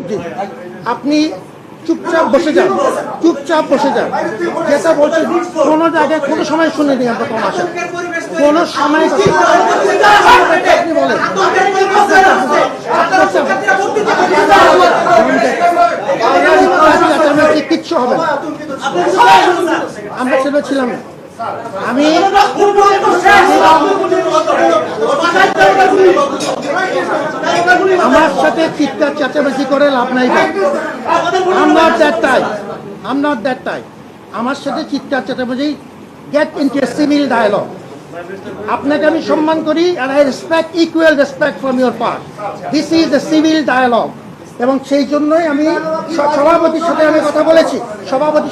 জি, আপনি চুপচাপ বসে যান, চুপচাপ বসে যান। যেটা বলছি কোনো জায়গায় কোনো সময় শুনিনি আমরা কম আসেন, কোনো সময় আপনি বলেন কিচ্ছু হবে না, আমরা ছেলে ছিলাম না। আমি আমার সাথে চিৎকার চেঁচামেচি করে লাভ নাই। আমার সাথে চিৎকার চেঁচামেচি, get into a civil dialogue. আপনাকে আমি সম্মান করি, and I respect equal respect from your part. This is the civil dialogue. এবং সেই জন্যই আমি সভাপতির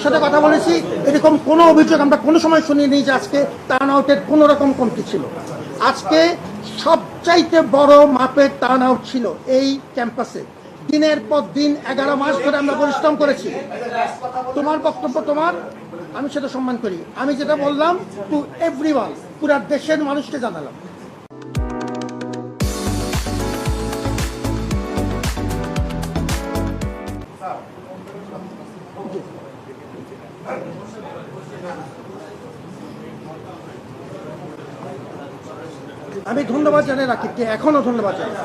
সাথে কথা বলেছি, এরকম কোনো অভিযোগ আমরা কোনো সময় শুনিনি যে আজকে টার্ন আউটের কোনো রকম কমতি ছিল। আজকে সবচাইতে বড় মাপের টার্ন আউট ছিল এই ক্যাম্পাসে। দিনের পর দিন 11 মাস ধরে আমরা পরিশ্রম করেছি। তোমার বক্তব্য তোমার, আমি সেটা সম্মান করি। আমি যেটা বললাম টু এভরিওয়ান, পুরা দেশের মানুষকে জানালাম। আমি ধন্যবাদ জানাই রাকিবকে, এখনো ধন্যবাদ জানাই।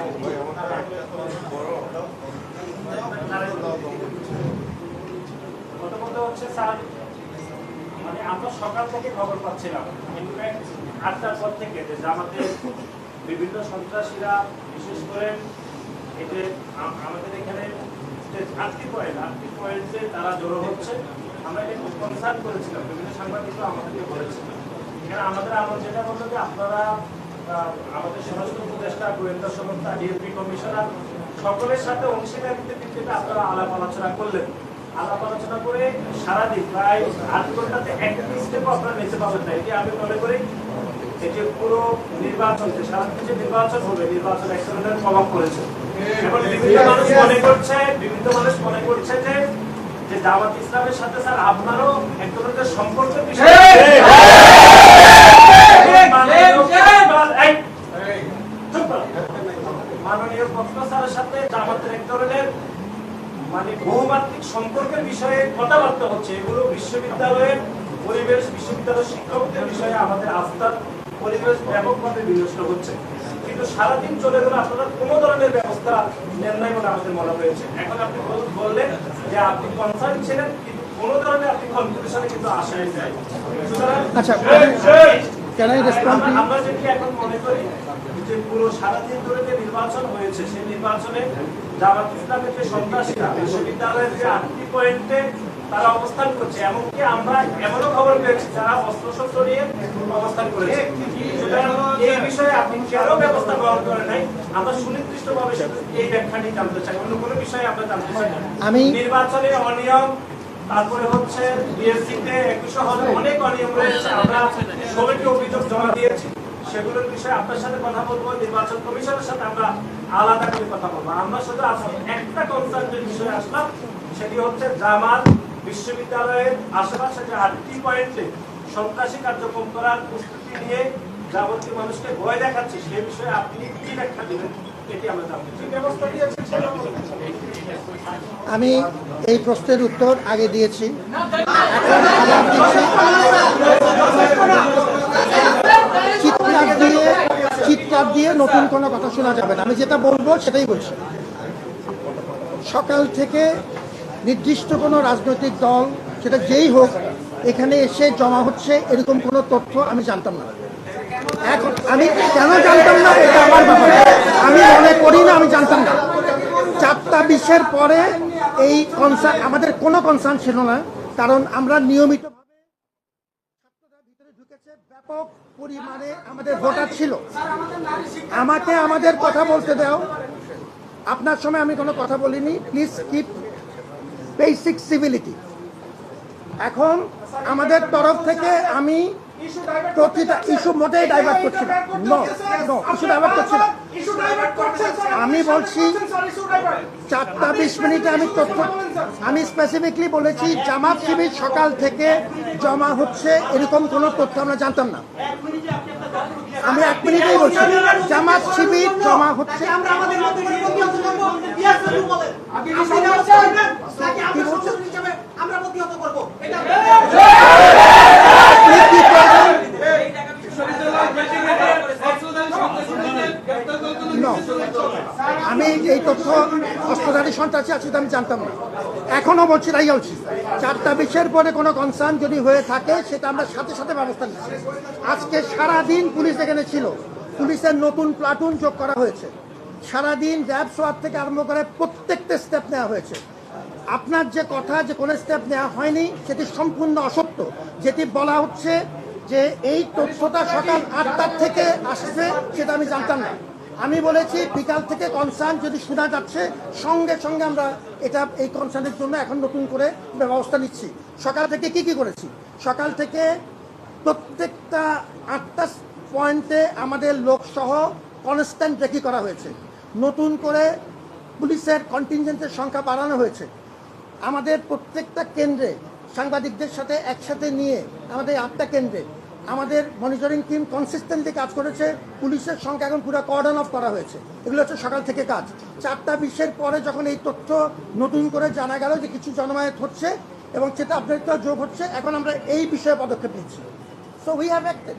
মানে আমরা সকাল থেকে খবর পাচ্ছিলাম, ইনফ্যাক্ট 8টার পর থেকে, যে জামাতের বিভিন্ন সন্ত্রাসীরা বিশেষ করে এতে আমাদের এখানে আটটি পয়েন্টে তারা জড়ো হচ্ছে। আমরা এটা খুব কনসার্ন করেছিলাম, বিভিন্ন সাংবাদিকরা আমাদেরকে বলেছিল। এখানে আমাদের আমল যেটা বলতো যে আপনারা আমাদের স্বরাষ্ট্র উপদেষ্টা, গোয়েন্দা সংস্থা, ডিএমপি কমিশনার সকলের সাথে অংশীদারিত্বের ভিত্তিতে আপনারা আলাপ আলোচনা করলেন। আলাপ আলোচনা করে সারাদিন প্রায় 8 ঘন্টাতে একটা স্টেপও আপনারা নিতে পারবেন না। এটি আমি মনে করি এটি পুরো নির্বাচন, যে সারাদিন যে নির্বাচন হবে, নির্বাচন এক ধরনের প্রভাব পড়েছে। এবং বিভিন্ন মানুষ মনে করছে যে জামাত ইসলামের সাথে স্যার আপনারও এক ধরনের সম্পর্কের বিষয়। মাননীয় প্রফেসর স্যারের সাথে জামাতের এক ধরনের মানে বহুমাত্রিক সম্পর্কের বিষয়ে কথাবার্তা হচ্ছে। এগুলো বিশ্ববিদ্যালয়ের পরিবেশ, বিশ্ববিদ্যালয়ের শিক্ষকদের বিষয়ে আমাদের আস্থার পরিবেশ ব্যাপকভাবে বিনষ্ট হচ্ছে। কিন্তু সারাদিন চলে গেলে আপনারা কোনো ধরনের ব্যবস্থা নেন নাই বলে আমাদের মনে হয়েছে। এখন আপনি বললেন যে আপনি কনসার্ন ছিলেন, কিন্তু কোনো ধরনের আপনি কনক্লুশনে কিন্তু আসাই যায়। আচ্ছা, আমরা যেটি এখন মনে করি যে পুরো সারাদিন ধরে যে নির্বাচন হয়েছে, সেই নির্বাচনে জামাত ইসলামের যে সন্ত্রাসীরা বিশ্ববিদ্যালয়ের যে 8টি পয়েন্টে তারা অবস্থান করছে, এমনকি আমরা এমনও খবর পেয়েছি যারা অস্ত্রশস্ত্র নিয়ে অবস্থান করেছে। এই বিষয়ে আপনি কেন ব্যবস্থা গ্রহণ করেন নাই, আমরা সুনির্দিষ্টভাবে এই ব্যাখ্যাটি জানতে চাই। অন্য কোনো বিষয়ে আমরা জানতে চাই না। নির্বাচনে অনিয়ম, তারপরে হচ্ছে বিএসসিতে 21 হলে অনেক অনিয়ম রয়েছে। আমরা 16টি অভিযোগ জমা দিয়েছি, সেগুলোর বিষয়ে আপনার সাথে কথা বলবো। নির্বাচন কমিশনের সাথে আমরা আলাদা করে কথা বলবো। আমরা শুধু আজকে একটা কনসার্নের বিষয়ে আসলাম, সেটি হচ্ছে জামাত বিশ্ববিদ্যালয়ের আশেপাশে যে 8টি পয়েন্টে সন্ত্রাসী কার্যক্রম করার প্রস্তুতি নিয়ে যাবতীয় মানুষকে ভয় দেখাচ্ছে, সে বিষয়ে আপনি কি ব্যাখ্যা দিবেন, এটি আমরা জানতে চাই। ব্যবস্থা দিয়েছেন, আমি এই প্রশ্নের উত্তর আগে দিয়েছি, চিৎকার দিয়ে নতুন কোনো কথা শোনা যাবে না। আমি যেটা বলবো সেটাই বলছি। সকাল থেকে নির্দিষ্ট কোনো রাজনৈতিক দল, সেটা যেই হোক, এখানে এসে জমা হচ্ছে এরকম কোনো তথ্য আমি জানতাম না। এখন আমি কেন জানতাম না এটা আমার ব্যাপার, আমি মনে করি না আমি জানতাম না। 4টা 20-এর পরে এই কনসার্ন, আমাদের কোনো কনসার্ন ছিল না, কারণ আমরা নিয়মিতভাবে ভিতরে ঢুকেছে, ব্যাপক পরিমাণে আমাদের ভোটার ছিল। আমাকে আমাদের কথা বলতে দাও, আপনার সময় আমি কোনো কথা বলিনি। Please keep basic civility. এখন আমাদের তরফ থেকে আমি প্রতিটা ইস্যু মোটেই ডাইভার্ট করছি না, ইস্যু ডাইভার্ট করছি না। আমি বলছি 4টা 20 আমি স্পেসিফিকলি বলেছি জামাত শিবির সকাল থেকে জমা হচ্ছে এরকম কোনো তথ্য আমরা জানতাম না। আমি 1 মিনিটেই বলছি, জামাত শিবির জমা হচ্ছে। আমরা আমাদের মত করে প্রতিহত করব। ইয়াস না বলেন। আপনি বলছেন নাকি আমরা সংসদ হিসেবে আমরা প্রতিহত করব? এটা আমি এই তথ্য অস্ত্রধারী সন্ত্রাসী আছে আমি জানতাম না, এখনো বলছি তাই বলছি। 4টা বিষয়ের পরে কোনো কনসার্ন যদি হয়ে থাকে সেটা আমরা সাথে সাথে ব্যবস্থা নিচ্ছি। আজকে সারাদিন পুলিশ এখানে ছিল, পুলিশের নতুন প্লাটুন যোগ করা হয়েছে, সারাদিন র্যাব সোয়ার থেকে আরম্ভ করে প্রত্যেকটা স্টেপ নেওয়া হয়েছে। আপনার যে কথা যে কোনো স্টেপ নেওয়া হয়নি সেটি সম্পূর্ণ অসত্য। যেটি বলা হচ্ছে যে এই তথ্যটা সকাল 8টার থেকে আসছে সেটা আমি জানতাম না। আমি বলেছি বিকাল থেকে কনসার্ন যদি শোনা যাচ্ছে সঙ্গে সঙ্গে আমরা এটা এই কনসার্নের জন্য এখন নতুন করে ব্যবস্থা নিচ্ছি। সকাল থেকে কি করেছি, সকাল থেকে প্রত্যেকটা 8টা পয়েন্টে আমাদের লোকসহ কনস্ট্যান্ট রেকি করা হয়েছে, নতুন করে পুলিশের কন্টিনজেন্টের সংখ্যা বাড়ানো হয়েছে। আমাদের প্রত্যেকটা কেন্দ্রে সাংবাদিকদের সাথে একসাথে নিয়ে আমাদের 8টা কেন্দ্রে আমাদের মনিটরিং টিম কনসিস্টেন্টলি কাজ করেছে। পুলিশের সংখ্যা এখন পুরো কর্ডন অফ করা হয়েছে। এগুলো হচ্ছে সকাল থেকে কাজ। 4টা বিশের পরে যখন এই তথ্য নতুন করে জানা গেল যে কিছু জনমায়েত হচ্ছে এবং সেটা আপডেটটা যোগ হচ্ছে, এখন আমরা এই বিষয়ে পদক্ষেপ নিচ্ছি। So we have acted.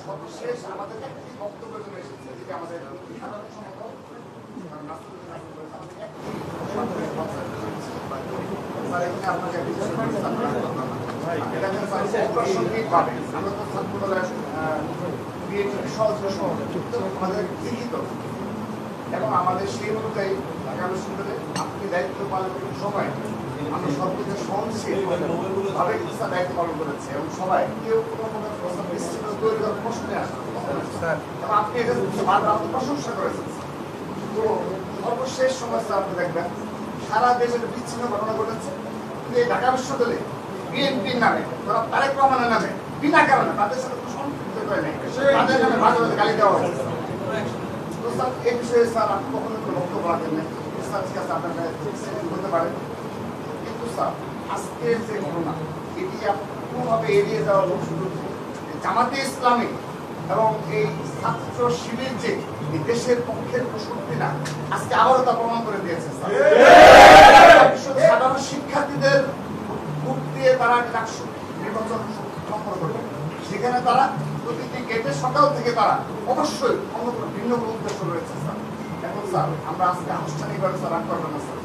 সর্বশেষ আমাদের একটি বক্তব্য চলে এসেছে, যেটা আমাদের এবং আমাদের সেই অনুযায়ী ঢাকা বিশ্ববিদ্যালয়ে আপনি দায়িত্ব পালনের সময় আমরা সর্বোচ্চ সহনশীল ভাবে দায়িত্ব পালন করেছি এবং সবাই কেউ কোনো তৈরি করার প্রশ্নে আসে এবং আপনি এটা প্রশংসা করেছেন। তো সর্বশেষ সমস্যা আপনি দেখবেন সারা দেশে বিচ্ছিন্ন ঘটনা ঘটেছে, কিন্তু এই ঢাকা বিশ্ববিদ্যালয়ে বিএনপির নামে তারেক রহমানের নামে বিনা কারণে তাদের সাথে সম্পৃক্ত করে নেই, তাদের নামে মাঝে মাঝে গালি দেওয়া হয়েছে। তো স্যার এই বিষয়ে স্যার আপনি কখনো কোনো বক্তব্য রাখেন না, স্যার ঠিক আছে আপনার হতে পারে, কিন্তু স্যার আজকে যে ঘটনা এটি কোনোভাবে এড়িয়ে যাওয়া সুযোগ জামাতে ইসলামী এবং এই ছাত্র শিবির যে দেশের পক্ষের শক্তি না, আজকে আবারও তা প্রমাণ করে দিয়েছে। সাধারণ শিক্ষার্থীদের ভোট দিয়ে তারা ডাকসু নির্বাচন সম্পন্ন করবে, সেখানে তারা প্রতিটি গেটের সকাল থেকে তারা অবশ্যই অন্য কোনো ভিন্ন কোনো উদ্দেশ্য রয়েছে স্যার। এখন স্যার আমরা আজকে আনুষ্ঠানিকভাবে স্যার রাগ করবেন না স্যার,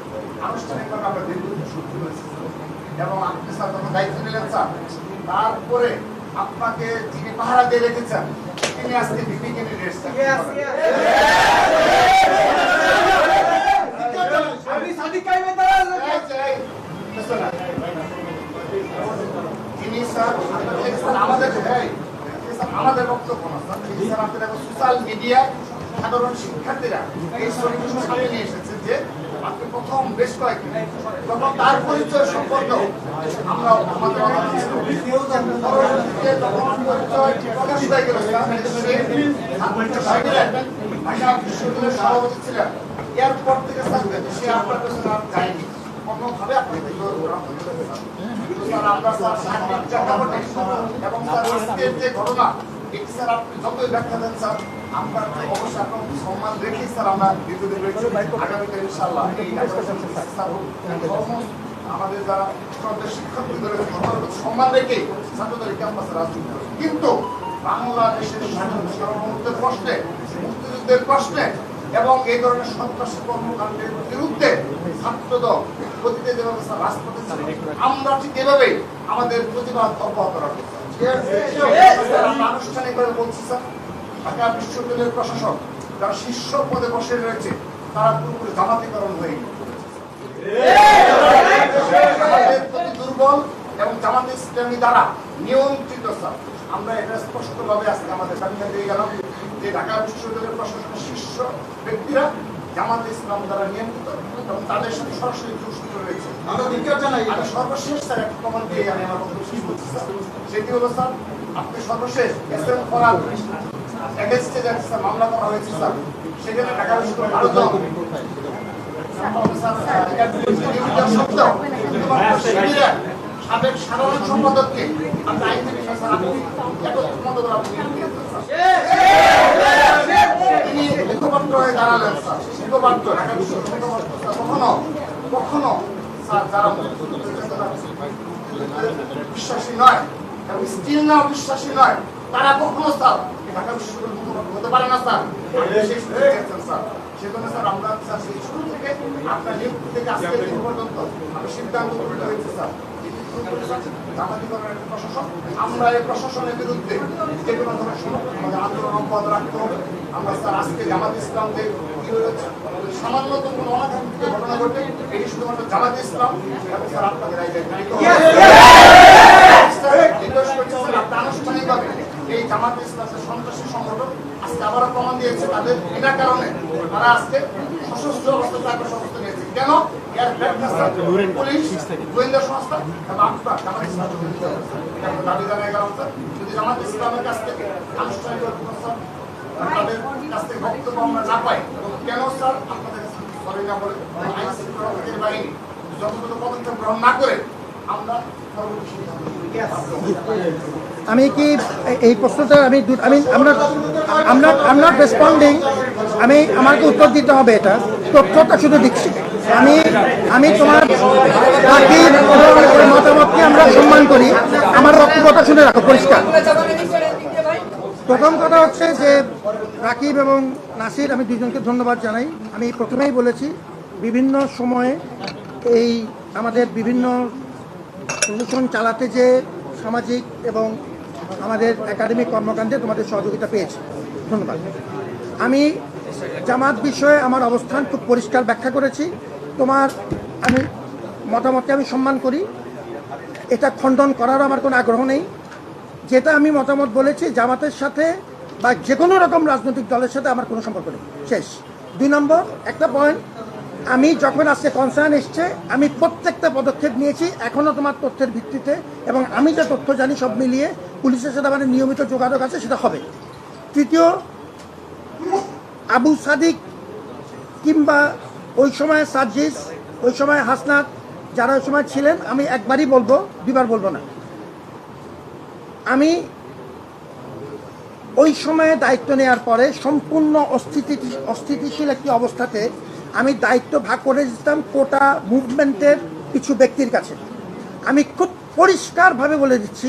আনুষ্ঠানিকভাবে আমরা দীর্ঘদিন সত্যি হয়েছে এবং আপনি স্যার যখন দায়িত্ব নিলেন স্যার, তারপরে আপনাকে যিনি পাহারা দিয়ে রেখেছেন তিনি আজকে ভিপি ক্যান্ডিডেট আমাদের বক্তব্য না স্যার, আপনাদের সোশ্যাল মিডিয়ায় সাধারণ শিক্ষার্থীরা এই ছবিগুলো সামনে নিয়ে এসেছে যে আপনি প্রথম বেশ কয়েকদিন তখন তার পরিচয় সম্পর্কে আমরা আমাদের সভাপতি ছিলেন, এরপর থেকে সে আপনার পেছনে আর যায়নি কোনোভাবে আপনি এবং আজকের যে ঘটনা এটি স্যার আপনি যতই ব্যাখ্যা দেন স্যার আপনার অবশ্যই আপনার সম্মান রেখেই স্যার আমরা দীর্ঘদিন রয়েছি। আগামীতে ইনশাআল্লাহ আমাদের যারা শিক্ষার্থী রয়েছে সম্মান রেখেই ছাত্রদের ক্যাম্পাসে রাজনীতি করে, কিন্তু বাংলাদেশের সার্বভৌমত্বের প্রশ্নে, মুক্তিযুদ্ধের প্রশ্নে এবং এই ধরনের সন্ত্রাসী কর্মকাণ্ডের বিরুদ্ধে ছাত্রদল অতীতে যেভাবে রাজপথে ছিল, আমরা ঠিক এভাবেই আমাদের প্রতিবাদ অব্যাহত রাখবো। আমরা আনুষ্ঠানিকভাবে বলছি স্যার, ঢাকা বিশ্ববিদ্যালয়ের প্রশাসক যারা শীর্ষ পদে বসে রয়েছে তারা পুরোপুরি জামাতিকরণ হয়ে দুর্বল এবং জামাতে ইসলামী দ্বারা নিয়ন্ত্রিত স্যার। আমরা এটা স্পষ্টভাবে আজকে আমাদের ব্যাখ্যা দিয়ে গেলাম যে ঢাকা বিশ্ববিদ্যালয়ের প্রশাসনের শীর্ষ ব্যক্তিরা জামাতে ইসলাম দ্বারা নিয়ন্ত্রিত এবং তাদের সাথে সরাসরি যুক্ত রয়েছে। আমি সর্বশেষ স্যার একটা কমান দিয়ে আমি আমার বক্তব্য শেষ করছি স্যার, সেটি হলো স্যার আপনি সর্বশেষ এসএম ফরাদ এগেইনস্টে যে মামলা করা হয়েছে স্যার, সেখানে ঢাকা বিশ্ববিদ্যালয় 12 জন সাবেক সাধারণ সম্পাদককে আপনি আইনজীবী এত ক্ষমতা তিনি মুখপাত্র হয়ে দাঁড়ালেন স্যার, মুখপাত্র ঢাকা বিশ্ববিদ্যালয়ের মুখপাত্র কখনো কখনো স্যার যারা বিশ্বাসী নয় এবং স্টিল না বিশ্বাসী নয় তারা কখনো স্যার ঢাকা বিশ্ববিদ্যালয়ের মুখপাত্র হতে পারে না স্যার। স্যার সেজন্য স্যার আমরা স্যার সেই শুরু থেকে আপনার নিয়োগ থেকে আজকে দিন পর্যন্ত আমি সিদ্ধান্ত গ্রহণ হয়েছে স্যার প্রশাসন আমরা এই প্রশাসনের বিরুদ্ধে যে কোনো ধরনের আমাদের আন্দোলন অব্যাহত রাখতে হবে। আমরা স্যার আজকে জামাত ইসলামকে কি হয়েছে সামান্যতম কোনো অনাকাঙ্ক্ষিত ঘটনা ঘটে এটি শুধুমাত্র জামাত ইসলাম এবং স্যার আপনাদের আপনি আনুষ্ঠানিকভাবে এই জামাত ইসলামের সন্ত্রাসী সংগঠন আজকে আবারও প্রমাণ দিয়েছে তাদের বিনা কারণে তারা আজকে সশস্ত্র অবস্থা সমস্ত নিয়েছে। কেন এর পুলিশ গোয়েন্দা সংস্থা এবং আপনার জামাত ইসলাম দাবি জানাই গেল স্যার যদি জামাত ইসলামের কাছ থেকে আনুষ্ঠানিক তাদের কাছ থেকে বক্তব্য আমরা না পাই কেন স্যার আপনাদের কাছে সরি না বলে আইন শৃঙ্খলা রক্ষাকারী বাহিনী যথাযথ পদক্ষেপ গ্রহণ না করে আমরা আমি কি এই প্রশ্নটা আমরা রেসপন্ডিং আমি আমাকে উত্তর দিতে হবে, এটা তথ্যটা শুধু দিচ্ছি। আমি তোমার রাকিব মতামতকে আমরা সম্মান করি, আমার বক্তব্যটা শুনে রাখো পরিষ্কার। প্রথম কথা হচ্ছে যে রাকিব এবং নাসির আমি দুজনকে ধন্যবাদ জানাই। আমি প্রথমেই বলেছি বিভিন্ন সময়ে এই আমাদের বিভিন্ন অনুষ্ঠান চালাতে যে সামাজিক এবং আমাদের একাডেমিক কর্মকাণ্ডে তোমাদের সহযোগিতা পেয়েছি, ধন্যবাদ। আমি জামাত বিষয়ে আমার অবস্থান খুব পরিষ্কার ব্যাখ্যা করেছি। আমি মতামতকে আমি সম্মান করি, এটা খণ্ডন করারও আমার কোনো আগ্রহ নেই। যেটা আমি মতামত বলেছি জামাতের সাথে বা যে কোনো রকম রাজনৈতিক দলের সাথে আমার কোনো সম্পর্ক নেই, শেষ। 2 নম্বর একটা পয়েন্ট, আমি যখন আজকে কনসার্ন এসছে আমি প্রত্যেকটা পদক্ষেপ নিয়েছি এখনও তোমার তথ্যের ভিত্তিতে, এবং আমি যে তথ্য জানি সব মিলিয়ে পুলিশের সাথে আমাদের নিয়মিত যোগাযোগ আছে, সেটা হবে। তৃতীয়, আবু সাদিক কিংবা ওই সময় সার্জিস, ওই সময় হাসনাত, যারা ওই সময় ছিলেন, আমি একবারই বলবো, 2বার বলবো না। আমি ওই সময়ে দায়িত্ব নেওয়ার পরে সম্পূর্ণ অস্থিতিশীল একটি অবস্থাতে আমি দায়িত্ব ভাগ করে দিতাম কোটা মুভমেন্টের কিছু ব্যক্তির কাছে। আমি খুব পরিষ্কারভাবে বলে দিচ্ছি,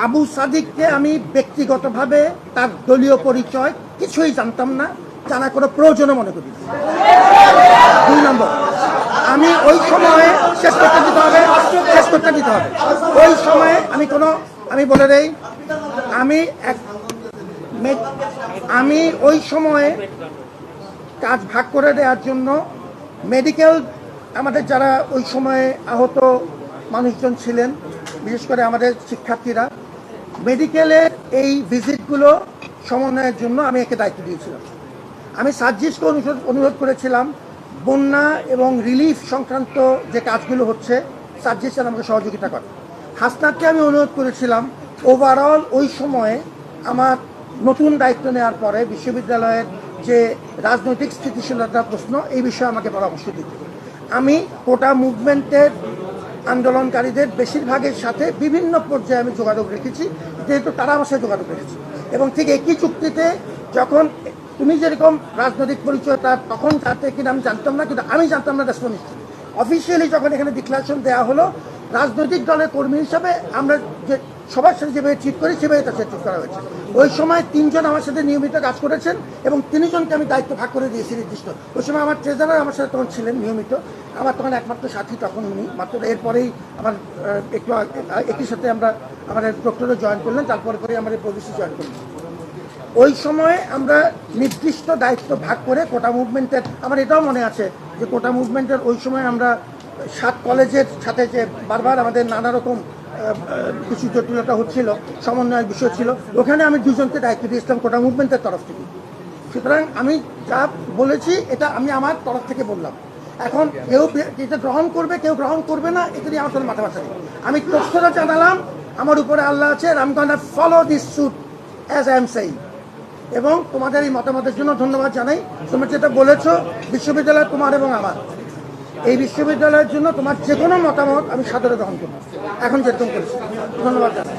আবু সাদিককে আমি ব্যক্তিগতভাবে তার দলীয় পরিচয় কিছুই জানতাম না, জানা কোনো প্রয়োজনও মনে করি না। 2 নম্বর, আমি ওই সময়ে শেষ করতে দিতে হবে। ওই সময়ে আমি বলে দেই, আমি ওই সময়ে কাজ ভাগ করে দেওয়ার জন্য মেডিকেল, আমাদের যারা ওই সময়ে আহত মানুষজন ছিলেন, বিশেষ করে আমাদের শিক্ষার্থীরা, মেডিকেলের এই ভিজিটগুলো সমন্বয়ের জন্য আমি একে দায়িত্ব দিয়েছিলাম। আমি সার্জিসকে অনুরোধ করেছিলাম বন্যা এবং রিলিফ সংক্রান্ত যে কাজগুলো হচ্ছে সার্জিস যেন আমাকে সহযোগিতা করে। হাসনাতকে আমি অনুরোধ করেছিলাম ওভারঅল ওই সময়ে আমার নতুন দায়িত্ব নেওয়ার পরে বিশ্ববিদ্যালয়ের যে রাজনৈতিক স্থিতিশীলতার প্রশ্ন, এই বিষয়ে আমাকে পরামর্শ দিতে। আমি কোটা মুভমেন্টের আন্দোলনকারীদের বেশিরভাগের সাথে বিভিন্ন পর্যায়ে আমি যোগাযোগ রেখেছি, যেহেতু তারা আমার সাথে যোগাযোগ রেখেছে। এবং ঠিক একই চুক্তিতে যখন তুমি যেরকম রাজনৈতিক পরিচয়টা তখন যাতে কিনা আমি জানতাম না, কিন্তু আমি জানতাম না রেসপন্স। অফিসিয়ালি যখন এখানে ডিক্লারেশন দেওয়া হলো, রাজনৈতিক দলের কর্মী হিসাবে আমরা যে সবার সাথে যেভাবে ট্রিট করি সেভাবে তার সাথে ট্রিট করা হয়েছে। ওই সময় 3 জন আমার সাথে নিয়মিত কাজ করেছেন এবং 3 জনকে আমি দায়িত্ব ভাগ করে দিয়েছি নির্দিষ্ট। ওই সময় আমার ট্রেজারার আমার সাথে তখন ছিলেন নিয়মিত, আমার তখন একমাত্র সাথী তখন উনি, মাত্র এরপরেই আমার একই সাথে আমরা আমাদের ডক্টরে জয়েন করলেন, তারপরে আমাদের প্রদেশে জয়েন করলেন। ওই সময়ে আমরা নির্দিষ্ট দায়িত্ব ভাগ করে কোটা মুভমেন্টের, আমার এটাও মনে আছে যে কোটা মুভমেন্টের ওই সময় আমরা 7 কলেজের সাথে যে বারবার আমাদের নানা রকম কিছু জটিলতা হচ্ছিল, সমন্বয়ের বিষয় ছিল, ওখানে আমি 2 জনকে দায়িত্ব দিয়েছিলাম কোটা মুভমেন্টের তরফ থেকে। সুতরাং আমি যা বলেছি এটা আমি আমার তরফ থেকে বললাম। এখন কেউ এটা গ্রহণ করবে, কেউ গ্রহণ করবে না, এটা নিয়ে আমার কোনো মাথা ব্যথা নেই। আমি তথ্যটা জানালাম, আমার উপরে আল্লাহ আছে, I am gonna follow this suit as I am saying. এবং তোমাদের এই মতামতের জন্য ধন্যবাদ জানাই। তুমি যেটা বলেছো বিশ্ববিদ্যালয় তোমার এবং আমার, এই বিশ্ববিদ্যালয়ের জন্য তোমার যে কোনো মতামত আমি সাদরে গ্রহণ করব, এখন যেরকম করেছি। ধন্যবাদ জানাই।